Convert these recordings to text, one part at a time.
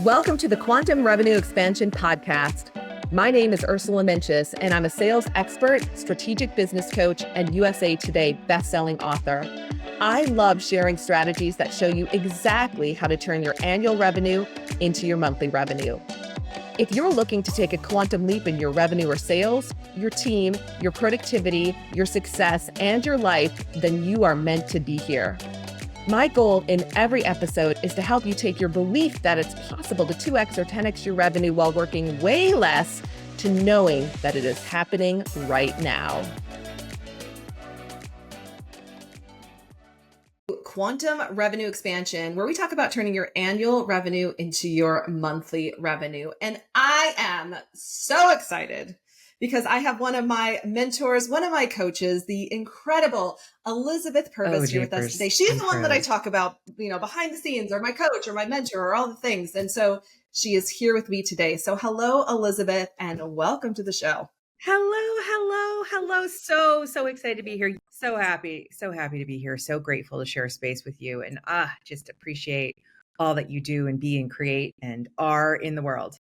Welcome to the Quantum Revenue Expansion Podcast. My name is Ursula, and I'm a sales expert, strategic business coach, and USA Today bestselling author. I love sharing strategies that show you exactly how to turn your annual revenue into your monthly revenue. If you're looking to take a quantum leap in your revenue or sales, your team, your productivity, your success, and your life, then you are meant to be here. My goal in every episode is to help you take your belief that it's possible to 2x or 10x your revenue while working way less to knowing that it is happening right now. Quantum revenue expansion, where we talk about turning your annual revenue into your monthly revenue. And I am so excited because I have one of my mentors, one of my coaches, the incredible Elizabeth Purvis here with us today. She's the one that I talk about, behind the scenes, or my coach or my mentor or all the things. And so she is here with me today. So hello, Elizabeth, and welcome to the show. Hello. So excited to be here. So happy to be here. So grateful to share space with you, and just appreciate all that you do and be and create and are in the world.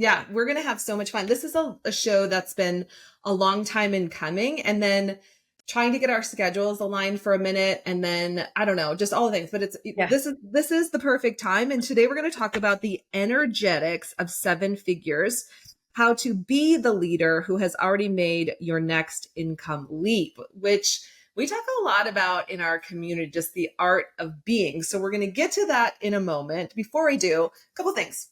Yeah, we're going to have so much fun. This is a show that's been a long time in coming, and then trying to get our schedules aligned for a minute, and then I don't know, just all the things. But this is the perfect time. And today we're going to talk about the energetics of 7 figures, how to be the leader who has already made your next income leap, which we talk a lot about in our community, just the art of being. So we're going to get to that in a moment. Before I do, a couple things.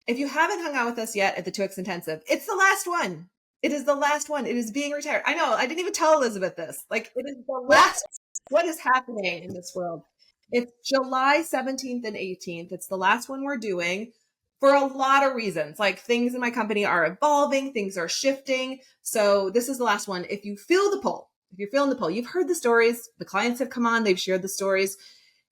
If you haven't hung out with us yet at the 2X Intensive, it's the last one. It is the last one. It is being retired. I know. I didn't even tell Elizabeth this. It is the last. What is happening in this world? It's July 17th and 18th. It's the last one we're doing for a lot of reasons. Things in my company are evolving. Things are shifting. So this is the last one. If you feel the pull, you've heard the stories. The clients have come on. They've shared the stories.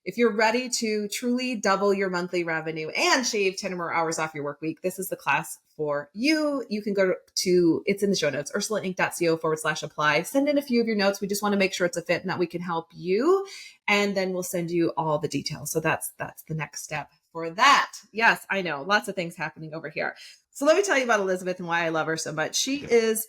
If you're ready to truly double your monthly revenue and shave 10 or more hours off your work week, this is the class for you. You can go to, it's in the show notes, ursulainc.co/apply. Send in a few of your notes. We just want to make sure it's a fit and that we can help you. And then we'll send you all the details. So that's the next step for that. Yes, I know. Lots of things happening over here. So let me tell you about Elizabeth and why I love her so much. She is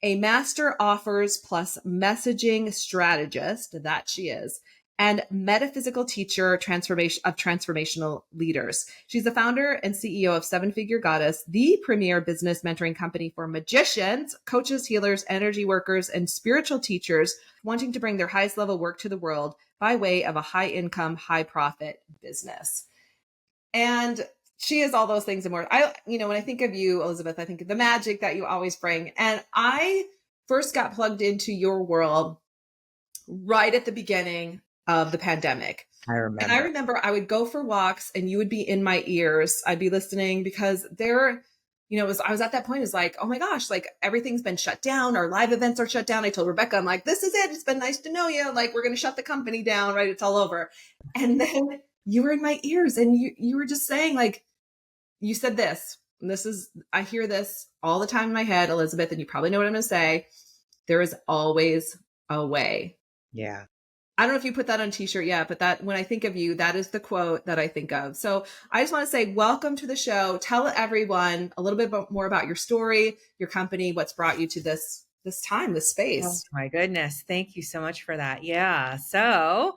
a master offers plus messaging strategist, that she is, and metaphysical teacher transformational leaders. She's the founder and CEO of 7-Figure Goddess, the premier business mentoring company for magicians, coaches, healers, energy workers, and spiritual teachers wanting to bring their highest level work to the world by way of a high income, high profit business. And she is all those things and more. When I think of you, Elizabeth, I think of the magic that you always bring. And I first got plugged into your world right at the beginning of the pandemic. I remember I would go for walks and you would be in my ears. I'd be listening because I was at that point, it's like, oh my gosh, everything's been shut down. Our live events are shut down. I told Rebecca, I'm like, this is it. It's been nice to know you. We're going to shut the company down, right? It's all over. And then you were in my ears and you were just saying, you said this, and I hear this all the time in my head, Elizabeth, and you probably know what I'm going to say. There is always a way. Yeah. I don't know if you put that on a t-shirt yet, but that when I think of you, that is the quote that I think of. So I just want to say, welcome to the show. Tell everyone a little bit more about your story, your company, what's brought you to this time, this space. Oh my goodness. Thank you so much for that. Yeah. So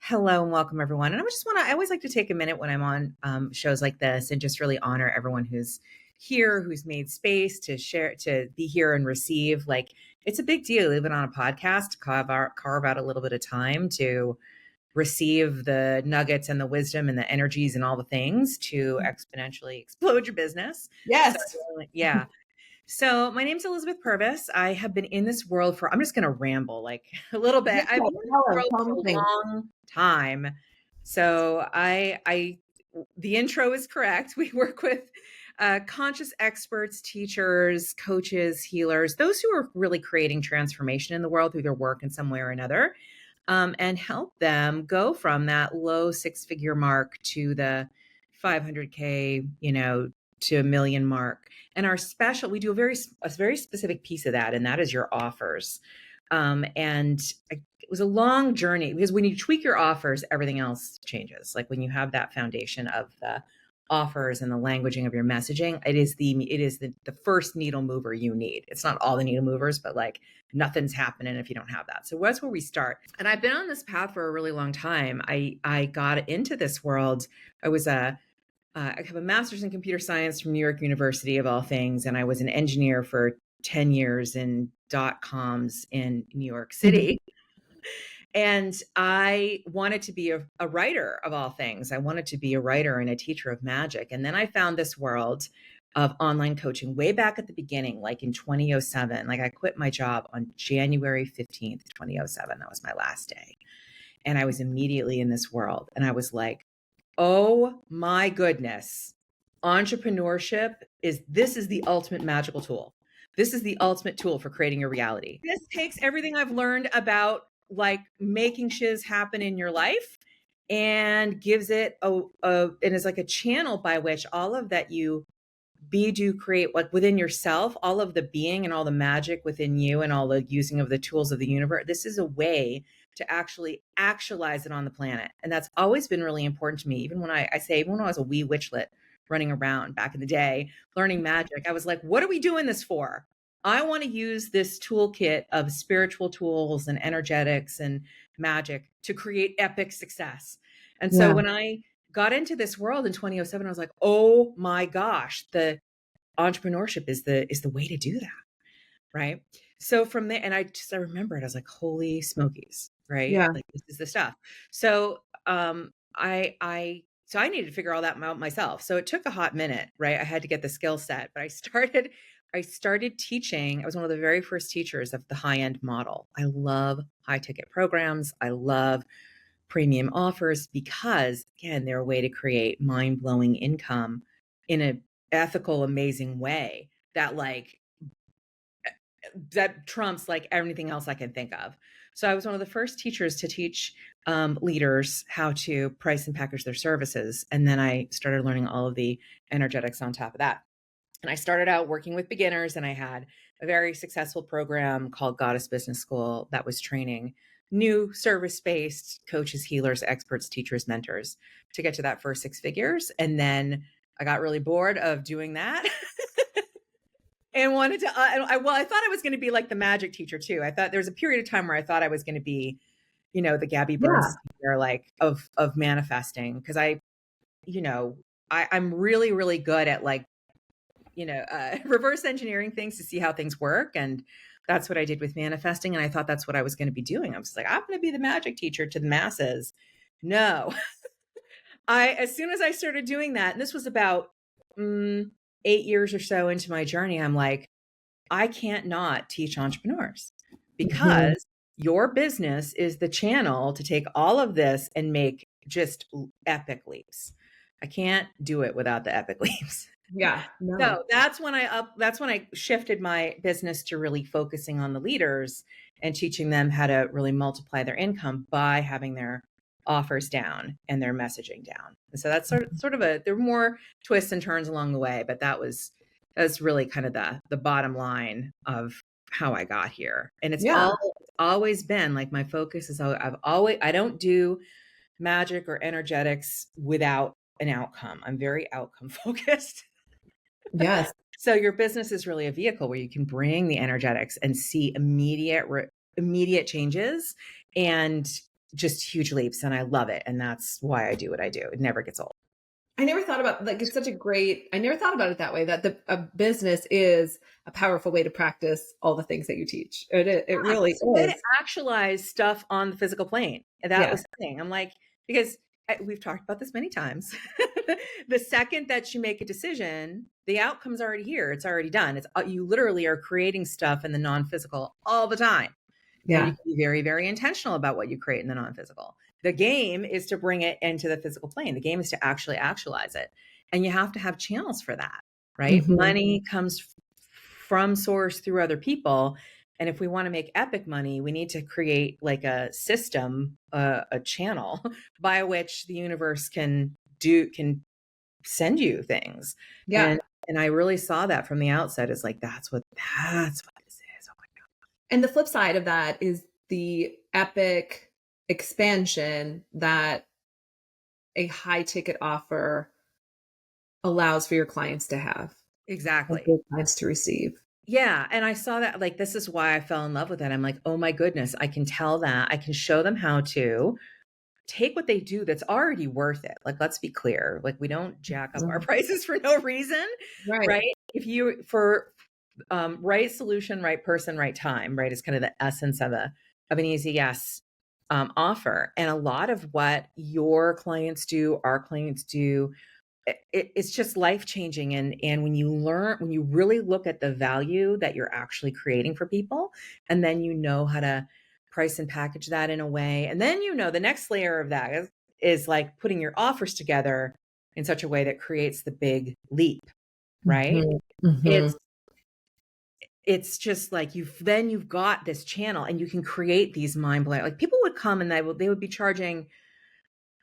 hello and welcome everyone. And I always like to take a minute when I'm on shows like this and just really honor everyone who's here, who's made space to share, to be here and receive. It's a big deal, even on a podcast, to carve out a little bit of time to receive the nuggets and the wisdom and the energies and all the things to exponentially explode your business. Yes. Yeah. So my name's Elizabeth Purvis. I have been in this world I'm just going to ramble a little bit. I've been in this world for a long time. So the intro is correct. We work with conscious experts, teachers, coaches, healers, those who are really creating transformation in the world through their work in some way or another, and help them go from that low 6-figure mark to the 500K, to $1 million mark. And we do a very specific piece of that, and that is your offers. It was a long journey because when you tweak your offers, everything else changes. When you have that foundation of the offers and the languaging of your messaging, it is the first needle mover you need. It's not all the needle movers, but like nothing's happening if you don't have that. So that's where we start. And I've been on this path for a really long time. I got into this world. I have a master's in computer science from New York University, of all things, and I was an engineer for 10 years in .coms in New York City. And I wanted to be a writer, of all things. I wanted to be a writer and a teacher of magic. And then I found this world of online coaching way back at the beginning, like in 2007. Like I quit my job on January 15th, 2007. That was my last day. And I was immediately in this world. And I was like, oh my goodness, entrepreneurship is the ultimate magical tool. This is the ultimate tool for creating your reality. This takes everything I've learned about like making shiz happen in your life and gives it and is like a channel by which all of that you be, do, create, what within yourself, all of the being and all the magic within you and all the using of the tools of the universe. This is a way to actually actualize it on the planet. And that's always been really important to me. Even when I was a wee witchlet running around back in the day, learning magic, I was like, what are we doing this for? I want to use this toolkit of spiritual tools and energetics and magic to create epic success. And so when I got into this world in 2007, I was like, oh my gosh, the entrepreneurship is the way to do that. Right. So from there, and I remember it, I was like, holy smokies, right? Yeah. Like this is the stuff. So I needed to figure all that out myself. So it took a hot minute, right? I had to get the skill set, but I started teaching. I was one of the very first teachers of the high-end model. I love high ticket programs. I love premium offers because, again, they're a way to create mind-blowing income in an ethical, amazing way that trumps like everything else I can think of. So I was one of the first teachers to teach leaders how to price and package their services. And then I started learning all of the energetics on top of that. And I started out working with beginners, and I had a very successful program called Goddess Business School that was training new service-based coaches, healers, experts, teachers, mentors to get to that first 6 figures. And then I got really bored of doing that. And wanted to, I thought I was going to be like the magic teacher too. I thought there was a period of time where I thought I was going to be, the Gabby Burns teacher, like of manifesting. Cause I'm really, really good at like, reverse engineering things to see how things work. And that's what I did with manifesting. And I thought that's what I was going to be doing. I was like, I'm going to be the magic teacher to the masses. No, as soon as I started doing that, and this was about 8 years or so into my journey, I'm like, I can't not teach entrepreneurs because your business is the channel to take all of this and make just epic leaps. I can't do it without the epic leaps. Yeah. No. So that's when I shifted my business to really focusing on the leaders and teaching them how to really multiply their income by having their offers down and their messaging down. And so that's sort of there were more twists and turns along the way, but that's really kind of the bottom line of how I got here. And it's always been like my focus is I don't do magic or energetics without an outcome. I'm very outcome focused. Yes. So your business is really a vehicle where you can bring the energetics and see immediate changes and just huge leaps. And I love it. And that's why I do what I do. It never gets old. I never thought about I never thought about it that way, that a business is a powerful way to practice all the things that you teach. It really is. Way to actualize stuff on the physical plane. That was the thing. I'm like, because we've talked about this many times. The second that you make a decision, the outcome's already here. It's already done. You literally are creating stuff in the non-physical all the time. Yeah. You can be very, very intentional about what you create in the non-physical. The game is to bring it into the physical plane. The game is to actually actualize it. And you have to have channels for that, right? Mm-hmm. Money comes from source through other people. And if we want to make epic money, we need to create like a system, a channel by which the universe can send you things. Yeah. And I really saw that from the outset. It's like, that's what this is. Oh my God. And the flip side of that is the epic expansion that a high ticket offer allows for your clients to have. Exactly. And for clients to receive. Yeah. And I saw that, like, this is why I fell in love with it. I'm like, oh my goodness, I can tell that. I can show them how to take what they do that's already worth it. Like, let's be clear. Like, we don't jack up our prices for no reason. Right. If you, for right solution, right person, right time, right, is kind of the essence of an easy yes offer. And a lot of what your clients do, our clients do, it's just life changing. And when you really look at the value that you're actually creating for people, and then you know how to price and package that in a way, and then the next layer of that is like putting your offers together in such a way that creates the big leap, right? It's just like you've got this channel, and you can create these mind-blowing, like, people would come and they would be charging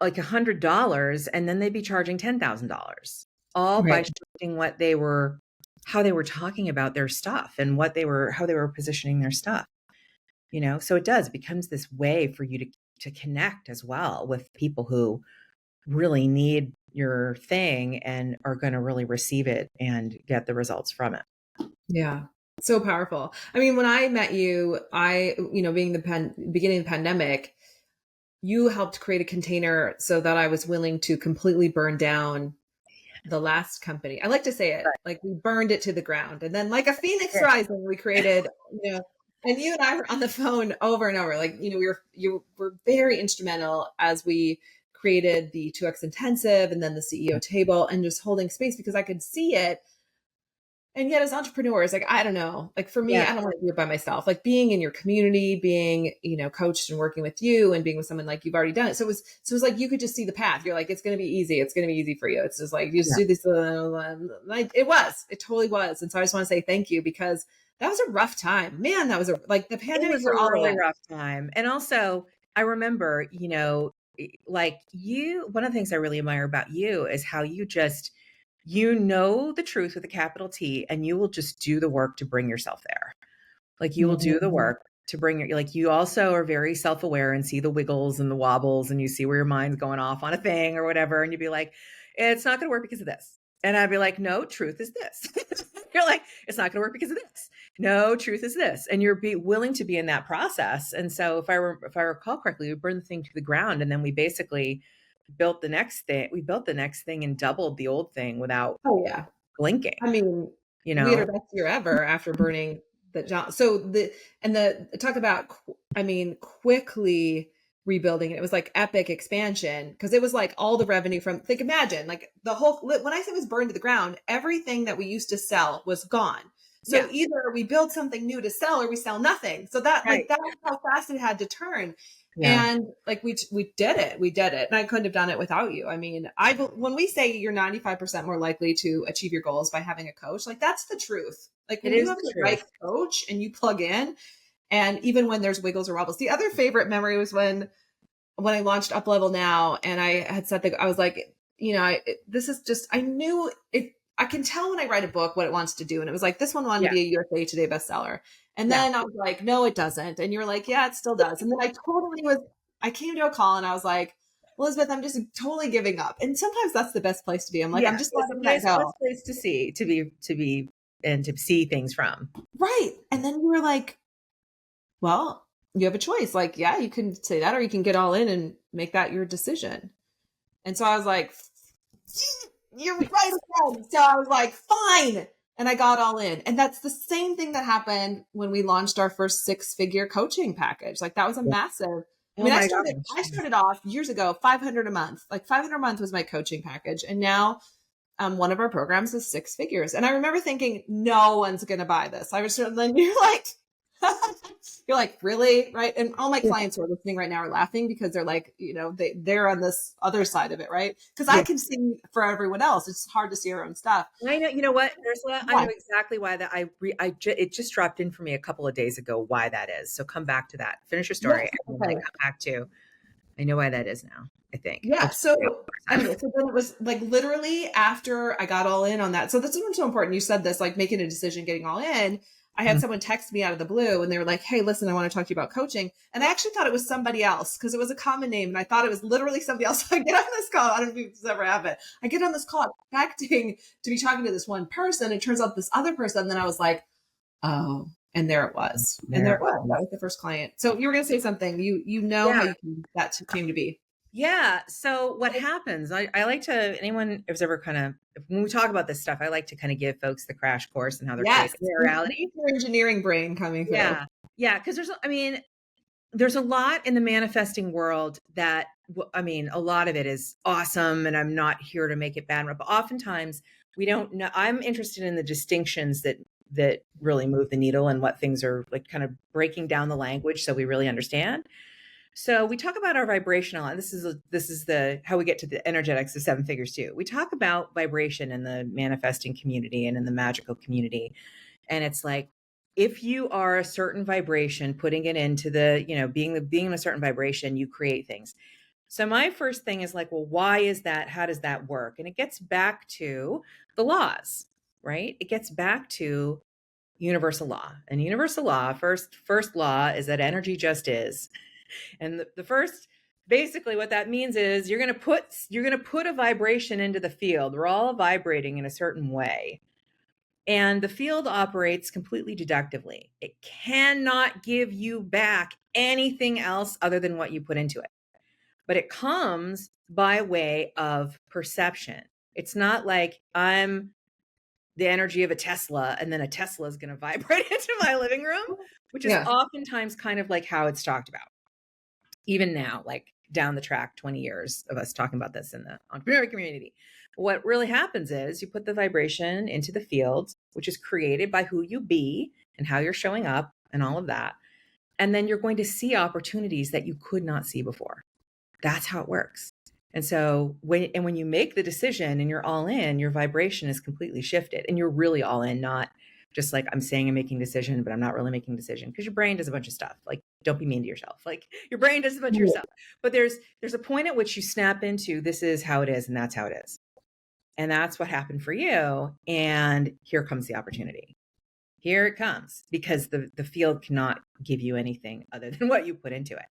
like $100, and then they'd be charging $10,000, all by shifting how they were talking about their stuff and how they were positioning their stuff. So it becomes this way for you to connect as well with people who really need your thing and are going to really receive it and get the results from it. Yeah. So powerful. I mean, when I met you, being the beginning of the pandemic, you helped create a container so that I was willing to completely burn down the last company. I like to say it, like, we burned it to the ground, and then, like a phoenix rising, we created, and you and I were on the phone over and over. Like, you were very instrumental as we created the 2X intensive and then the CEO table, and just holding space, because I could see it. And yet, as entrepreneurs, like, I don't know, like, for me, I don't want to do it by myself. Like, being in your community, being, coached and working with you and being with someone, like, you've already done it. So it was like, you could just see the path. You're like, it's going to be easy. It's going to be easy for you. It's just like, you just do this. Like, it totally was. And so I just want to say thank you, because that was a rough time, man. That was the pandemic was a really rough time. And also, I remember, like, one of the things I really admire about you is how you just, the truth with a capital T, and you will just do the work to bring yourself there. Like, you will do the work to bring like, you also are very self-aware and see the wiggles and the wobbles, and you see where your mind's going off on a thing or whatever. And you'd be like, it's not going to work because of this. And I'd be like, no, truth is this. You're like, it's not going to work because of this. No, truth is this. And you're willing to be in that process. And so if I recall correctly, we burned the thing to the ground, and then we basically built the next thing. We built the next thing and doubled the old thing without blinking. I mean, we had our best year ever after burning the job. So talk about, quickly rebuilding it. It was like epic expansion, because it was like all the revenue imagine, like, the whole, when I say it was burned to the ground, everything that we used to sell was gone. So either we build something new to sell, or we sell nothing. So that was how fast it had to turn. Yeah. And like, we did it. And I couldn't have done it without you. I mean, when we say you're 95% more likely to achieve your goals by having a coach, like, that's the truth. Like, when you have the right coach and you plug in, and even when there's wiggles or wobbles. The other favorite memory was when I launched Up Level Now, and I had said I was like, this is just, I knew it. I can tell when I write a book what it wants to do. And it was like, this one wanted to be a USA Today bestseller. And then I was like, no, it doesn't. And you're like, yeah, it still does. And then I came to a call, and I was like, Elizabeth, I'm just totally giving up. And sometimes that's the best place to be. I'm like, I'm just letting that go. Best place to be and to see things from. Right. And then you were like, well, you have a choice. Like, yeah, you can say that, or you can get all in and make that your decision. And so I was like, you're right again. So I was like, fine. And I got all in. And that's the same thing that happened when we launched our first 6-figure coaching package. Like, that was a massive, I started off years ago, $500 a month. Like, $500 a month was my coaching package. And now one of our programs is 6 figures. And I remember thinking, no one's going to buy this. Then you're like, you're like, really? Right. And all my clients who are listening right now are laughing, because they're like, they're on this other side of it. Right. Because I can see for everyone else. It's hard to see our own stuff. I know. You know what, Ursula? I know exactly why that. It just dropped in for me a couple of days ago why that is. So come back to that. Finish your story. And then come back to, I know why that is now, I think. Yeah. So then it was like, literally after I got all in on that. So that's so important. You said this, like, making a decision, getting all in. I had someone text me out of the blue and they were like, hey, listen, I want to talk to you about coaching. And I actually thought it was somebody else because it was a common name. And I thought it was literally somebody else. So I get on this call. I don't know if it's ever happened. I get on this call expecting to be talking to this one person. It turns out this other person. And then I was like, oh, and there it was. And there it was. That was the first client. So you were going to say something. You know how that came to be. Yeah. So what happens, I like to, anyone who's ever when we talk about this stuff, I like to kind of give folks the crash course and how they're creating their reality. Your engineering brain coming through. Yeah. Yeah. Cause there's a lot in the manifesting world that, a lot of it is awesome and I'm not here to make it bad, but oftentimes we don't know. I'm interested in the distinctions that really move the needle and what things are like kind of breaking down the language so we really understand. So we talk about our vibrational, and this is how we get to the energetics of seven figures too. We talk about vibration in the manifesting community and in the magical community. And it's like, if you are a certain vibration, putting it into being in a certain vibration, you create things. So my first thing is like, well, why is that? How does that work? And it gets back to the laws, right? It gets back to universal law. And universal law, first law is that energy just is. And the first, basically what that means is you're going to put a vibration into the field. We're all vibrating in a certain way. And the field operates completely deductively. It cannot give you back anything else other than what you put into it. But it comes by way of perception. It's not like I'm the energy of a Tesla and then a Tesla is going to vibrate into my living room, which is oftentimes kind of like how it's talked about. Even now, like down the track, 20 years of us talking about this in the entrepreneurial community. What really happens is you put the vibration into the field, which is created by who you be and how you're showing up and all of that. And then you're going to see opportunities that you could not see before. That's how it works. And so when you make the decision and you're all in, your vibration is completely shifted and you're really all in, not just like I'm saying I'm making a decision, but I'm not really making a decision because your brain does a bunch of stuff. Like, don't be mean to yourself. Like your brain does a bunch of your stuff. But there's a point at which you snap into this is how it is and that's how it is. And that's what happened for you. And here comes the opportunity. Here it comes because the field cannot give you anything other than what you put into it.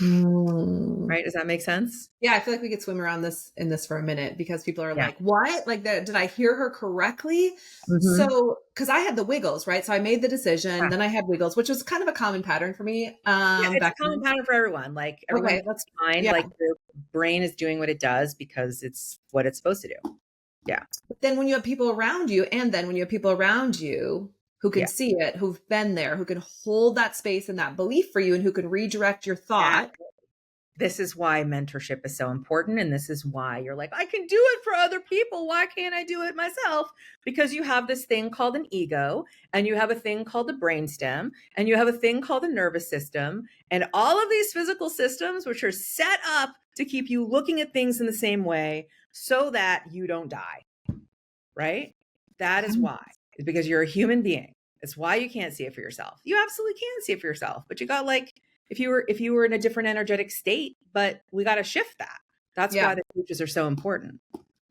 Right? Does that make sense? Yeah, I feel like we could swim around this for a minute because people are like, what? Like, did I hear her correctly? Mm-hmm. So, because I had the wiggles, right? So I made the decision, then I had wiggles, which was kind of a common pattern for me. It's a common pattern for everyone. Like, everyone, that's fine. Yeah. Like, your brain is doing what it does because it's what it's supposed to do. Yeah. But then when you have people around you, who can see it, who've been there, who can hold that space and that belief for you, and who can redirect your thought. This is why mentorship is so important. And this is why you're like, I can do it for other people. Why can't I do it myself? Because you have this thing called an ego, and you have a thing called the brainstem, and you have a thing called the nervous system, and all of these physical systems, which are set up to keep you looking at things in the same way so that you don't die. Right? That is why. It's because you're a human being. It's why you can't see it for yourself. You absolutely can see it for yourself, but you got like, if you were in a different energetic state, but we got to shift that. That's why the coaches are so important,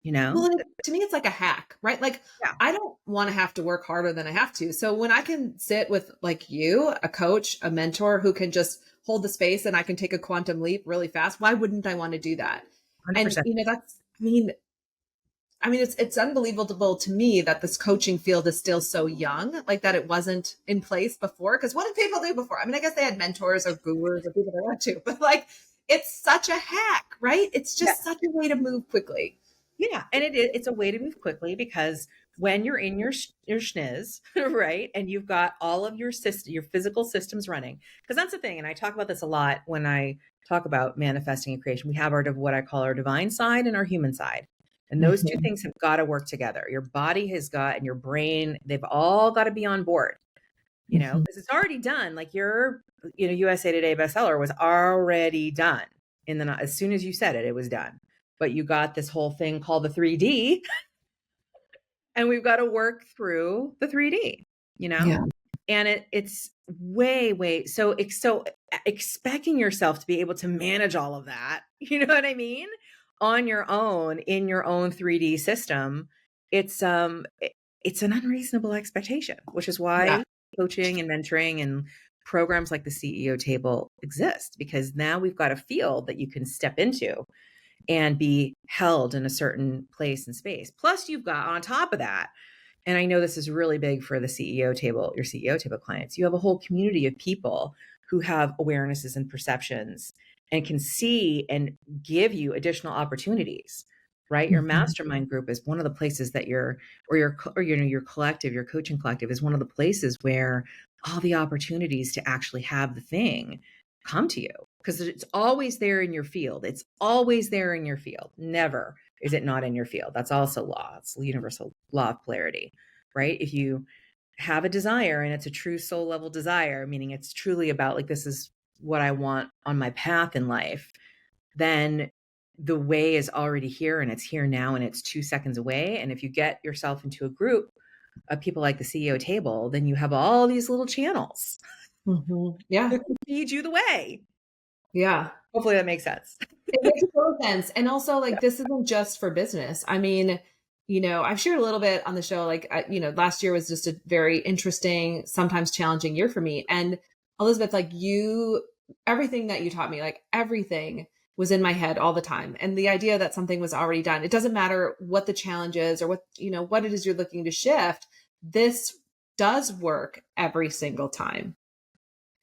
you know? Well, to me, it's like a hack, right? Like I don't want to have to work harder than I have to. So when I can sit with like you, a coach, a mentor who can just hold the space and I can take a quantum leap really fast, why wouldn't I want to do that? 100%. And it's unbelievable to me that this coaching field is still so young, like that it wasn't in place before. Because what did people do before? I mean, I guess they had mentors or gurus or people they went to, but like, it's such a hack, right? It's just such a way to move quickly. Yeah. And it's a way to move quickly because when you're in your schniz, right? And you've got all of your physical systems running, because that's the thing. And I talk about this a lot when I talk about manifesting and creation. We have what I call our divine side and our human side. And those two things have got to work together. Your body has got, and your brain, they've all got to be on board, you know, because it's already done. Like your, USA Today bestseller was already done as soon as you said it, it was done. But you got this whole thing called the 3D and we've got to work through the 3D, you know? Yeah. And it's way. So expecting yourself to be able to manage all of that, you know what I mean? On your own, in your own 3D system, it's an unreasonable expectation, which is why coaching and mentoring and programs like the CEO table exist, because now we've got a field that you can step into and be held in a certain place and space. Plus, you've got on top of that, and I know this is really big for the CEO table, your CEO table clients, you have a whole community of people who have awarenesses and perceptions and can see and give you additional opportunities, right? Your mastermind group is one of the places that your collective, your coaching collective is one of the places where all the opportunities to actually have the thing come to you, because it's always there in your field. It's always there in your field. Never is it not in your field. That's also law. It's the universal law of polarity, right? If you have a desire and it's a true soul level desire, meaning it's truly about like, this is what I want on my path in life, then the way is already here, and it's here now, and it's 2 seconds away. And if you get yourself into a group of people like the CEO table, then you have all these little channels Yeah. that can feed you the way. Yeah. Hopefully that makes sense. It makes total sense. And also, like, this isn't just for business. I mean, I've shared a little bit on the show, like, last year was just a very interesting, sometimes challenging year for me. And Elizabeth, like, everything that you taught me, like, everything was in my head all the time. And the idea that something was already done, it doesn't matter what the challenge is or what it is you're looking to shift. This does work every single time.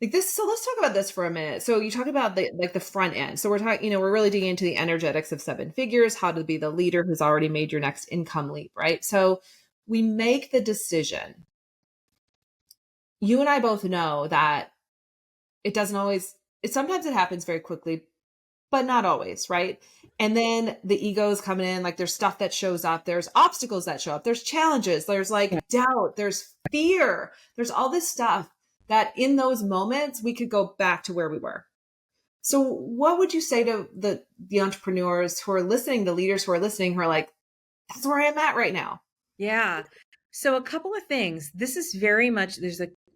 Like this, so let's talk about this for a minute. So you talk about the front end. So we're talking, we're really digging into the energetics of 7 figures, how to be the leader who's already made your next income leap, right? So we make the decision. You and I both know that sometimes it happens very quickly, but not always, right? And then the ego is coming in, like there's stuff that shows up, there's obstacles that show up, there's challenges, there's like doubt, there's fear, there's all this stuff that in those moments we could go back to where we were. So what would you say to the entrepreneurs who are listening, the leaders who are listening, who are like, that's where I'm at right now? Yeah. So a couple of things. This is very much,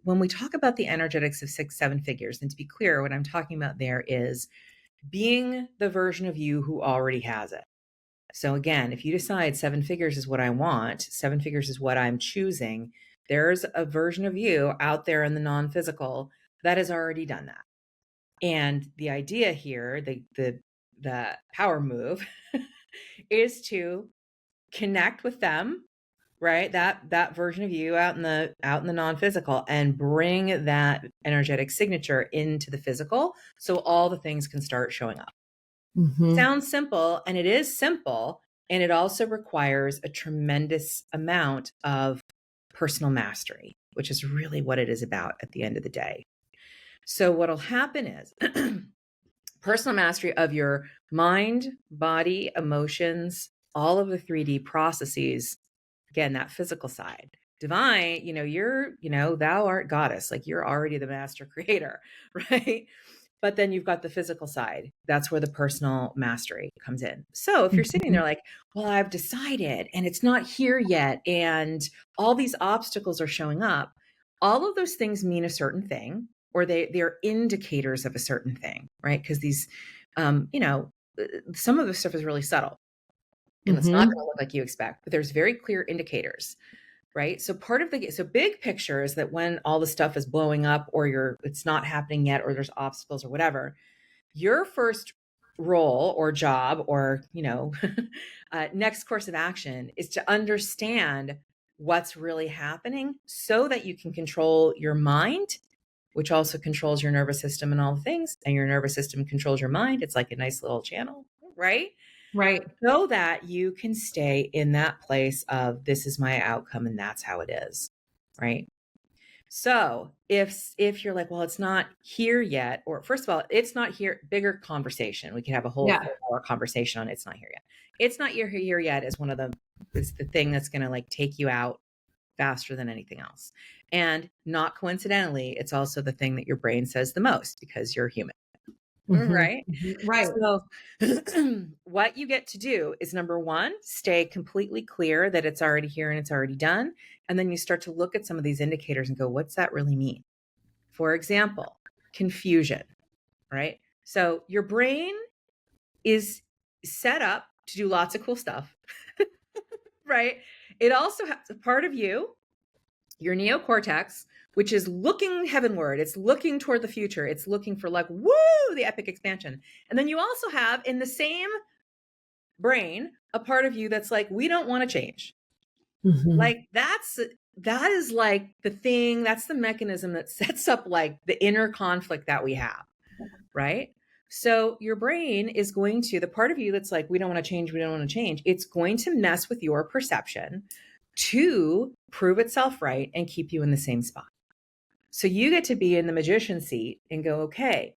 when we talk about the energetics of 6, 7 figures, and to be clear, what I'm talking about there is being the version of you who already has it. So again, if you decide 7 figures is what I want, 7 figures is what I'm choosing, there's a version of you out there in the non-physical that has already done that. And the idea here, the power move is to connect with them, right? That version of you out in the non-physical, and bring that energetic signature into the physical, so all the things can start showing up. Sounds simple, and it is simple, and it also requires a tremendous amount of personal mastery, which is really what it is about at the end of the day. So what'll happen is personal mastery of your mind, body, emotions, all of the 3D processes, again, that physical side. Divine, thou art goddess, like you're already the master creator, right? But then you've got the physical side. That's where the personal mastery comes in. So if you're sitting there like, well, I've decided and it's not here yet, and all these obstacles are showing up, all of those things mean a certain thing, or they're indicators of a certain thing, right? Because these, some of the stuff is really subtle, and it's not going to look like you expect, but there's very clear indicators, right? So so big picture is that when all the stuff is blowing up, or it's not happening yet, or there's obstacles or whatever, your first role or job or, next course of action is to understand what's really happening, so that you can control your mind, which also controls your nervous system and all the things, and your nervous system controls your mind. It's like a nice little channel, right? Right. So that you can stay in that place of, this is my outcome and that's how it is, right? So if you're like, well, it's not here yet, or first of all, it's not here, bigger conversation. We could have a whole 4-hour conversation on it's not here yet. It's not here yet is is the thing that's going to like take you out faster than anything else. And not coincidentally, it's also the thing that your brain says the most, because you're human. Right. Right. So what you get to do is, number 1, stay completely clear that it's already here and it's already done. And then you start to look at some of these indicators and go, what's that really mean? For example, confusion, right? So your brain is set up to do lots of cool stuff, right? It also has a part of you, your neocortex, which is looking heavenward. It's looking toward the future. It's looking for like, woo, the epic expansion. And then you also have in the same brain, a part of you that's like, we don't want to change. Like that is like the thing, that's the mechanism that sets up like the inner conflict that we have, right? So your brain is going to, the part of you that's like, we don't want to change, we don't want to change, it's going to mess with your perception to prove itself right and keep you in the same spot. So you get to be in the magician seat and go, okay,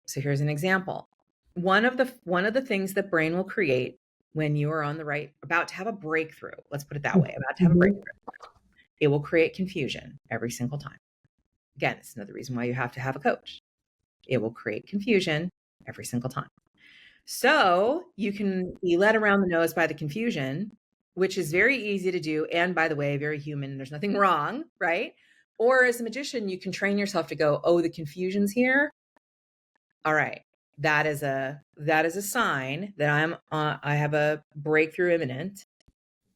so here's an example. One of the things that brain will create when you are on the right, about to have a breakthrough, let's put it that way, about to have a breakthrough, it will create confusion every single time. Again, it's another reason why you have to have a coach. It will create confusion every single time. So you can be led around the nose by the confusion, which is very easy to do. And by the way, very human. There's nothing wrong, right? Or as a magician, you can train yourself to go, oh, the confusion's here. All right. That is a sign that I have a breakthrough imminent,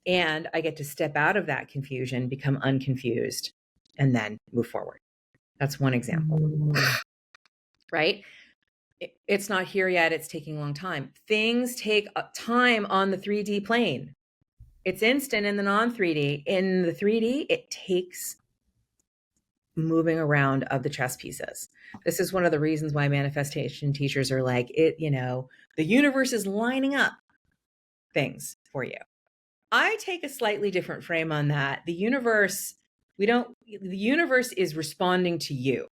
and I get to step out of that confusion, become unconfused, and then move forward. That's one example, right? It's not here yet. It's taking a long time. Things take time on the 3D plane. It's instant in the non-3D. In the 3D, it takes moving around of the chess pieces. This is one of the reasons why manifestation teachers are like, the universe is lining up things for you. I take a slightly different frame on that. The universe is responding to you,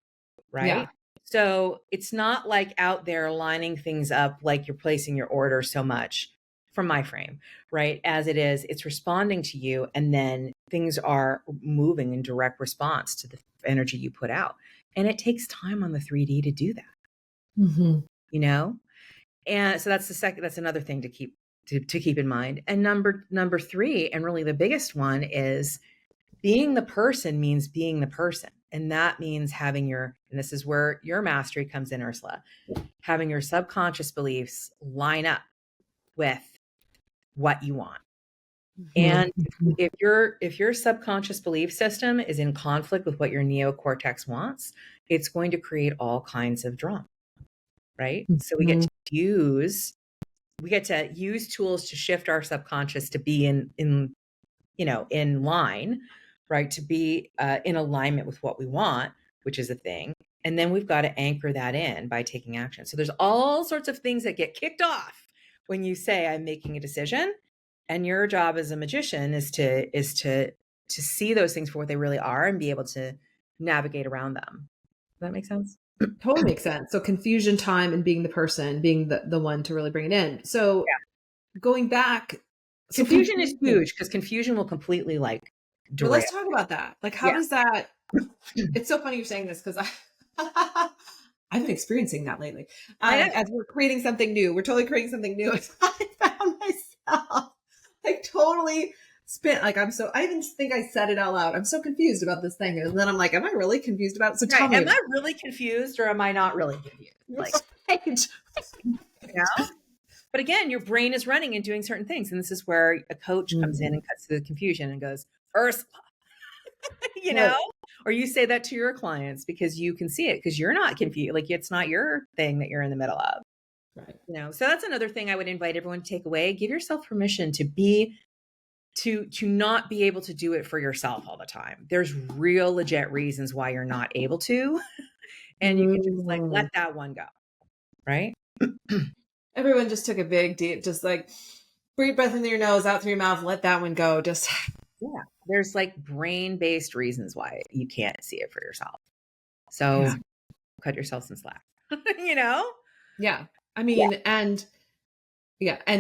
right? Yeah. So it's not like out there lining things up like you're placing your order so much from my frame, right? As it is, it's responding to you, and then things are moving in direct response to the energy you put out. And it takes time on the 3D to do that, And so that's another thing to keep in mind. And number 3, and really the biggest one, is being the person means being the person. And that means having and this is where your mastery comes in, Ursula, having your subconscious beliefs line up with what you want. And if your subconscious belief system is in conflict with what your neocortex wants, it's going to create all kinds of drama, right? So we get to use tools to shift our subconscious to be in line, right? To be in alignment with what we want, which is a thing. And then we've got to anchor that in by taking action. So there's all sorts of things that get kicked off when you say, I'm making a decision. And your job as a magician is to see those things for what they really are and be able to navigate around them. Does that make sense? Totally makes sense. So confusion time and being the person, being the one to really bring it in. So going back, confusion is huge, because confusion will completely derail. Let's talk about that. Like, how does that? It's so funny you're saying this, because I've been experiencing that lately. As we're creating something new, we're totally creating something new. I found myself totally spent. I even think I said it out loud. I'm so confused about this thing. And then I'm like, am I really confused about it? So tell me. Am I really confused, or am I not really confused? But again, your brain is running and doing certain things. And this is where a coach comes in and cuts through the confusion and goes, Ursula, or you say that to your clients because you can see it, because you're not confused. Like, it's not your thing that you're in the middle of. Right. So that's another thing I would invite everyone to take away. Give yourself permission to not be able to do it for yourself all the time. There's real legit reasons why you're not able to. And you can just let that one go. Right. Everyone just took a big deep, just breathe breath into your nose, out through your mouth, let that one go. Just there's brain-based reasons why you can't see it for yourself. So cut yourself some slack. Yeah. I mean, and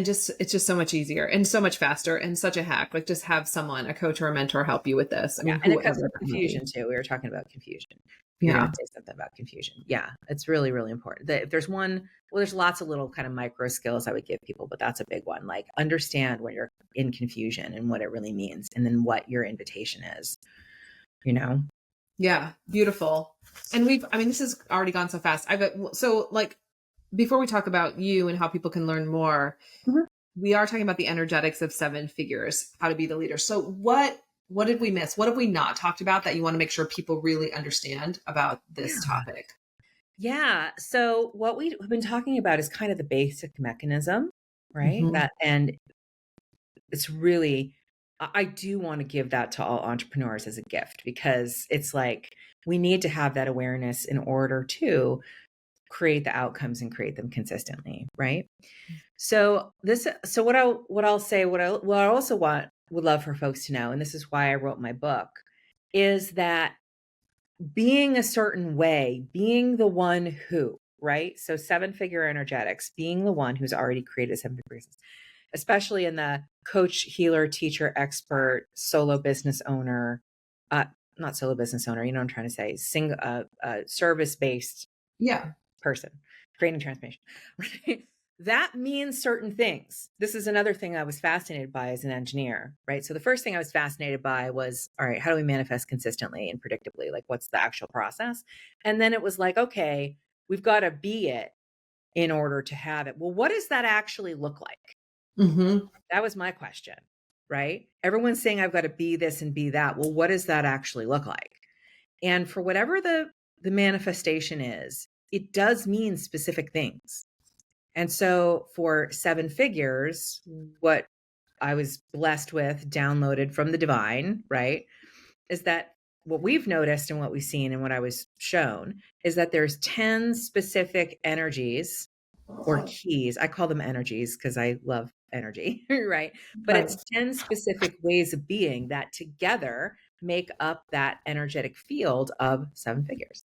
just, it's just so much easier and so much faster and such a hack. Just have someone, a coach or a mentor, help you with this. I mean, and it comes with confusion too. We were talking about confusion. You're going to say something about confusion. Yeah, it's really, really important. If there's there's lots of little kind of micro skills I would give people, but that's a big one. Understand when you're in confusion and what it really means, and then what your invitation is, Yeah, beautiful. And this has already gone so fast. Before we talk about you and how people can learn more, we are talking about the energetics of 7 figures, how to be the leader. So what What did we miss? What have we not talked about that you want to make sure people really understand about this topic? Yeah. So what we've been talking about is kind of the basic mechanism, right? That, and it's really, I do want to give that to all entrepreneurs as a gift, because it's like, we need to have that awareness in order to create the outcomes and create them consistently. Right. So what I also would love for folks to know, and this is why I wrote my book, is that being a certain way, being the one who, right? So 7-figure energetics, being the one who's already created 7-figure business, especially in the coach, healer, teacher, expert, solo business owner, not solo business owner, you know what I'm trying to say, service-based person, creating transformation, right? That means certain things. This is another thing I was fascinated by as an engineer, right? So the first thing I was fascinated by was, all right, how do we manifest consistently and predictably? Like, what's the actual process? And then it was like, okay, we've got to be it in order to have it. Well, what does that actually look like? That was my question, right? Everyone's saying I've got to be this and be that. Well, what does that actually look like? And for whatever the manifestation is, it does mean specific things. And so for 7 figures, what I was blessed with, downloaded from the divine, right, is that what we've noticed and what we've seen and what I was shown is that there's 10 specific energies or keys. I call them energies because I love energy, right? But it's 10 specific ways of being that together make up that energetic field of 7 figures.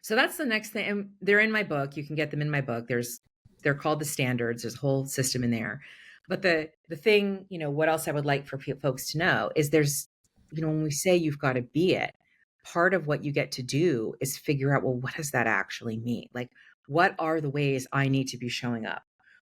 So that's the next thing. And they're in my book. You can get them in my book. They're called the standards. There's a whole system in there. But the thing, what else I would like for folks to know is there's, when we say you've got to be it, part of what you get to do is figure out, well, what does that actually mean? Like, what are the ways I need to be showing up?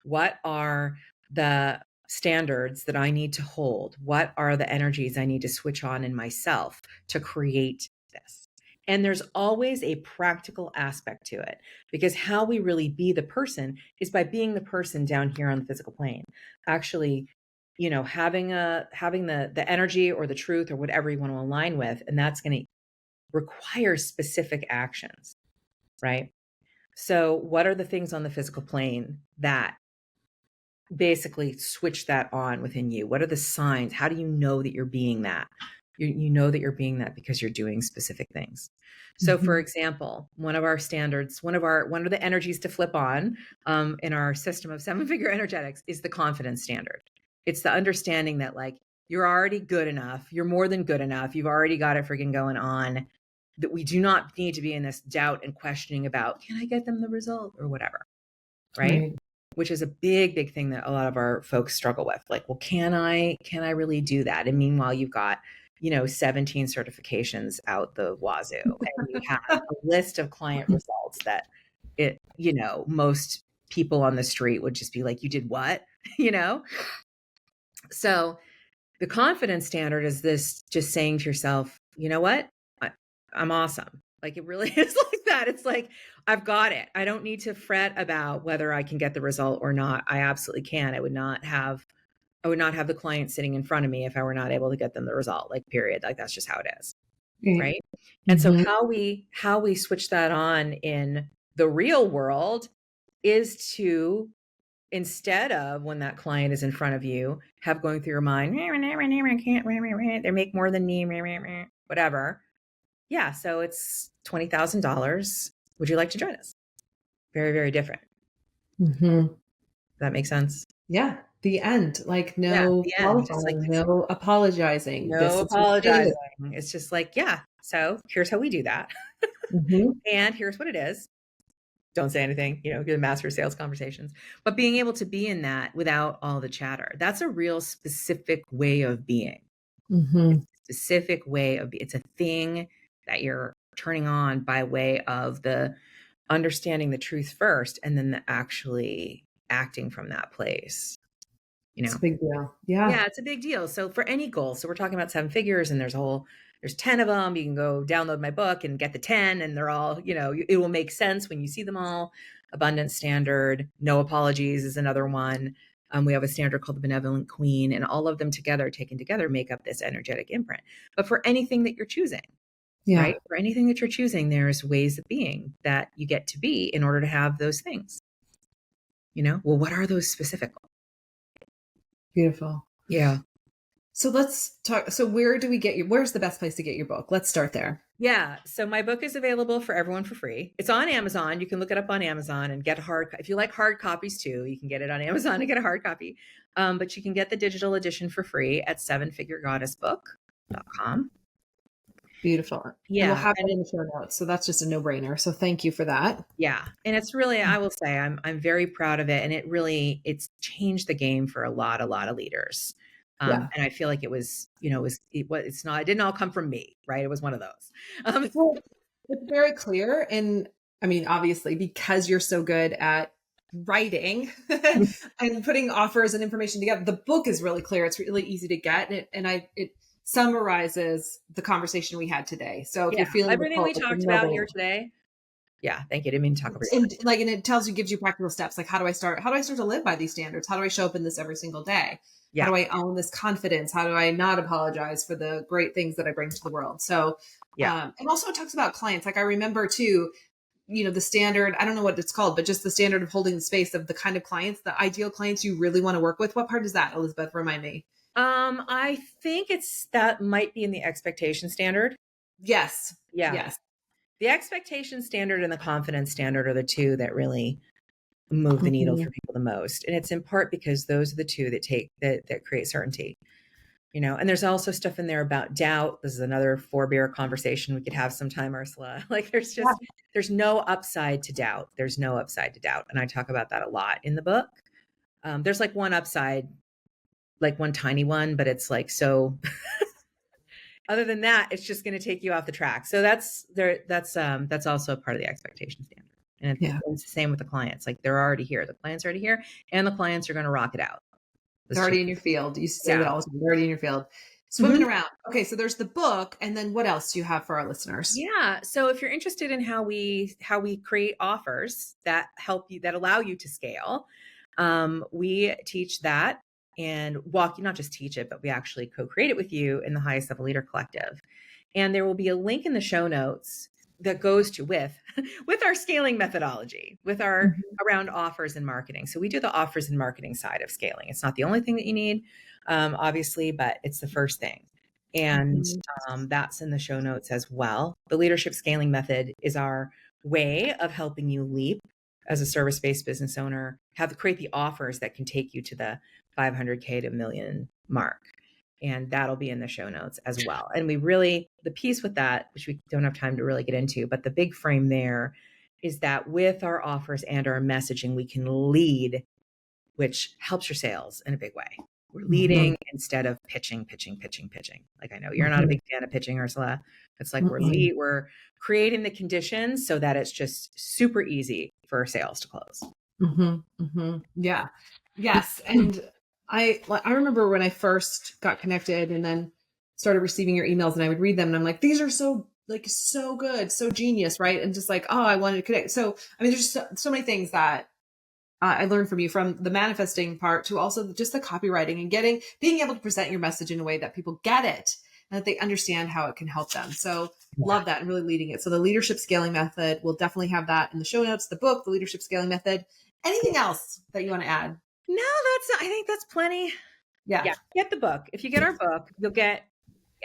What are the standards that I need to hold? What are the energies I need to switch on in myself to create this? And there's always a practical aspect to it, because how we really be the person is by being the person down here on the physical plane, actually, having the energy or the truth or whatever you want to align with. And that's going to require specific actions, right? So what are the things on the physical plane that basically switch that on within you? What are the signs? How do you know that you're being that? You know that you're being that because you're doing specific things. So for example, one of our standards, one of the energies to flip on in our system of 7-figure energetics is the confidence standard. It's the understanding that, like, you're already good enough. You're more than good enough. You've already got it freaking going on, that we do not need to be in this doubt and questioning about, can I get them the result or whatever, right? Which is a big, big thing that a lot of our folks struggle with. Like, well, can I really do that? And meanwhile, you've got, 17 certifications out the wazoo, and you have a list of client results that most people on the street would just be like, you did what? So the confidence standard is this, just saying to yourself, you know what? I'm awesome. Like, it really is like that. It's like, I've got it. I don't need to fret about whether I can get the result or not. I absolutely can. I would not have the client sitting in front of me if I were not able to get them the result, like, period. Like, that's just how it is. Right. And so how we switch that on in the real world is to, instead of, when that client is in front of you, have going through your mind, they make more than me, whatever. Yeah. So it's $20,000. Would you like to join us? Very, very different. Does that make sense? Yeah. The end. Like, no apologizing. No apologizing. No apologizing. It's just like, yeah. So here's how we do that. And here's what it is. Don't say anything, get the master sales conversations, but being able to be in that without all the chatter. That's a real specific way of being. It's a specific way of, it's a thing that you're turning on by way of the understanding the truth first, and then the actually acting from that place. It's a big deal. Yeah, it's a big deal. So for any goal, so we're talking about 7 figures, and there's 10 of them. You can go download my book and get the 10, and they're all, it will make sense when you see them all. Abundance standard, no apologies is another one. We have a standard called the Benevolent Queen, and all of them together, taken together, make up this energetic imprint. But for anything that you're choosing, right? For anything that you're choosing, there's ways of being that you get to be in order to have those things. Well, what are those specifically? Beautiful. Yeah. So let's talk. So where's the best place to get your book? Let's start there. Yeah. So my book is available for everyone for free. It's on Amazon. You can look it up on Amazon and get if you like hard copies too, you can get it on Amazon and get a hard copy. But you can get the digital edition for free at sevenfiguregoddessbook.com. Beautiful. Yeah. And we'll have it in the show notes. So that's just a no-brainer. So thank you for that. Yeah. And it's really, I will say, I'm very proud of it. And it's changed the game for a lot of leaders. And I feel like it was, it didn't all come from me, right? It was one of those. Well, it's very clear. And I mean, obviously, because you're so good at writing and putting offers and information together, the book is really clear. It's really easy to get. And it summarizes the conversation we had today. So if you're feeling everything we talked about here today. Yeah. Thank you. I didn't mean to talk about it. And it gives you practical steps. Like, how do I start to live by these standards? How do I show up in this every single day? Yeah. How do I own this confidence? How do I not apologize for the great things that I bring to the world? So, and also it talks about clients. Like I remember too, the standard, I don't know what it's called, but just the standard of holding the space of the kind of clients, the ideal clients you really want to work with. What part is that, Elizabeth? Remind me. I think that might be in the expectation standard. Yes. Yeah. Yes. The expectation standard and the confidence standard are the two that really move the needle for people the most. And it's in part because those are the two that create certainty, and there's also stuff in there about doubt. This is another 4-beer conversation we could have sometime, Ursula. Like there's no upside to doubt. There's no upside to doubt. And I talk about that a lot in the book. There's like one upside, like one tiny one, but it's like, so other than that, it's just going to take you off the track. So that's also a part of the expectation standard. And it's the same with the clients. Like they're already here. The clients are already here and the clients are going to rock it out. They're already in your field. You say that all the time. They're already in your field. Swimming around. Okay. So there's the book. And then what else do you have for our listeners? Yeah. So if you're interested in how we create offers that help you, that allow you to scale, we teach that and not just teach it, but we actually co-create it with you in the Highest Level Leader Collective. And there will be a link in the show notes that goes to with our scaling methodology, with our around offers and marketing. So we do the offers and marketing side of scaling. It's not the only thing that you need, obviously, but it's the first thing. And that's in the show notes as well. The leadership scaling method is our way of helping you leap as a service-based business owner, create the offers that can take you to the 500K to $1 million mark. And that'll be in the show notes as well. And the piece with that, which we don't have time to really get into, but the big frame there is that with our offers and our messaging, we can lead, which helps your sales in a big way. We're leading instead of pitching. Like I know you're not a big fan of pitching, Ursula. It's like we're creating the conditions so that it's just super easy for sales to close. Yeah. Yes. And I remember when I first got connected and then started receiving your emails and I would read them and I'm like, these are so good, so genius. Right. And just like, oh, I wanted to connect. So, I mean, there's so many things that I learned from you, from the manifesting part to also just the copywriting and being able to present your message in a way that people get it and that they understand how it can help them. So love that and really leading it. So the leadership scaling method, we'll definitely have that in the show notes, the book, the leadership scaling method. Anything else that you want to add? No, I think that's plenty. Yeah. Get the book. If you get our book, you'll get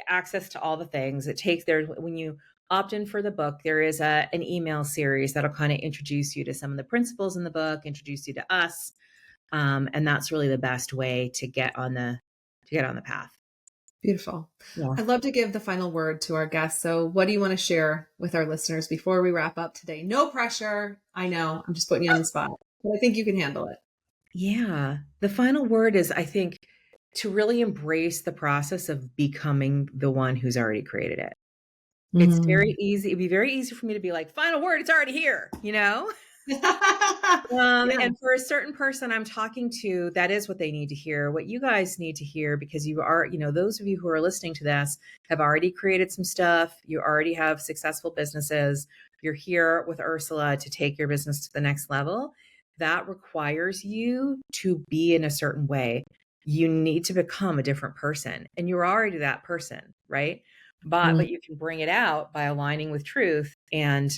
access to all the things it takes there. When you opt in for the book, there is an email series that'll kind of introduce you to some of the principles in the book, introduce you to us. And that's really the best way to get on the path. Beautiful. Yeah. I'd love to give the final word to our guests. So what do you want to share with our listeners before we wrap up today? No pressure. I know I'm just putting you on the spot, but I think you can handle it. Yeah. The final word is, I think, to really embrace the process of becoming the one who's already created it. It's very easy. It'd be very easy for me to be like, final word, it's already here, And for a certain person I'm talking to, that is what they need to hear. What you guys need to hear, because you are, those of you who are listening to this have already created some stuff. You already have successful businesses. You're here with Ursula to take your business to the next level. that requires you to be in a certain way. You need to become a different person, and you're already that person, right? But you can bring it out by aligning with truth and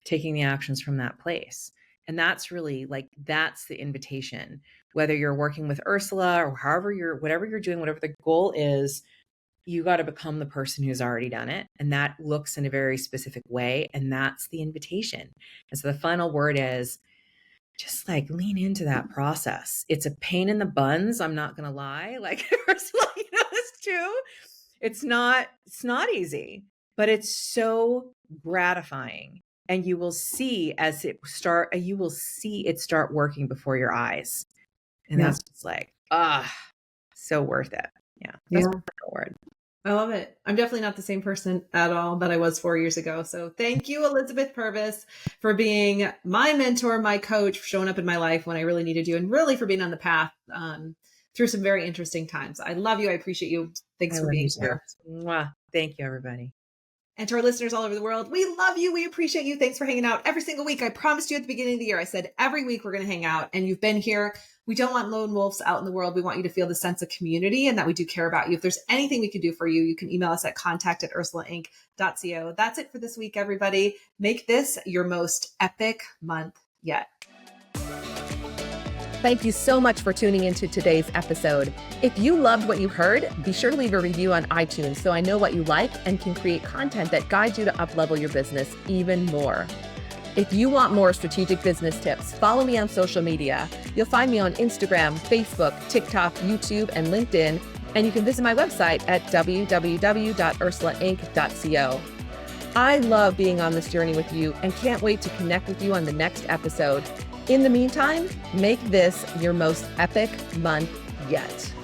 taking the actions from that place. And that's really like, that's the invitation. Whether you're working with Ursula or whatever you're doing, whatever the goal is, you got to become the person who's already done it. And that looks in a very specific way. And that's the invitation. And so the final word is just like lean into that process. It's a pain in the buns. I'm not going to lie. Like Ursula, you know this too. It's not easy, but it's so gratifying. And you will see it start working before your eyes. And that's just like, so worth it. Yeah. That's my word. I love it. I'm definitely not the same person at all that I was 4 years ago. So thank you, Elizabeth Purvis, for being my mentor, my coach, for showing up in my life when I really needed you, and really for being on the path through some very interesting times. I love you. I appreciate you. Thanks for being here. Mwah. Thank you, everybody. And to our listeners all over the world, we love you. We appreciate you. Thanks for hanging out every single week. I promised you at the beginning of the year, I said every week we're going to hang out, and you've been here. We don't want lone wolves out in the world. We want you to feel the sense of community and that we do care about you. If there's anything we can do for you, you can email us at contact@ursulainc.co. That's it for this week, everybody. Make this your most epic month yet. Thank you so much for tuning into today's episode. If you loved what you heard, be sure to leave a review on iTunes so I know what you like and can create content that guides you to uplevel your business even more. If you want more strategic business tips, follow me on social media. You'll find me on Instagram, Facebook, TikTok, YouTube, and LinkedIn, and you can visit my website at www.ursulainc.co. I love being on this journey with you and can't wait to connect with you on the next episode. In the meantime, make this your most epic month yet.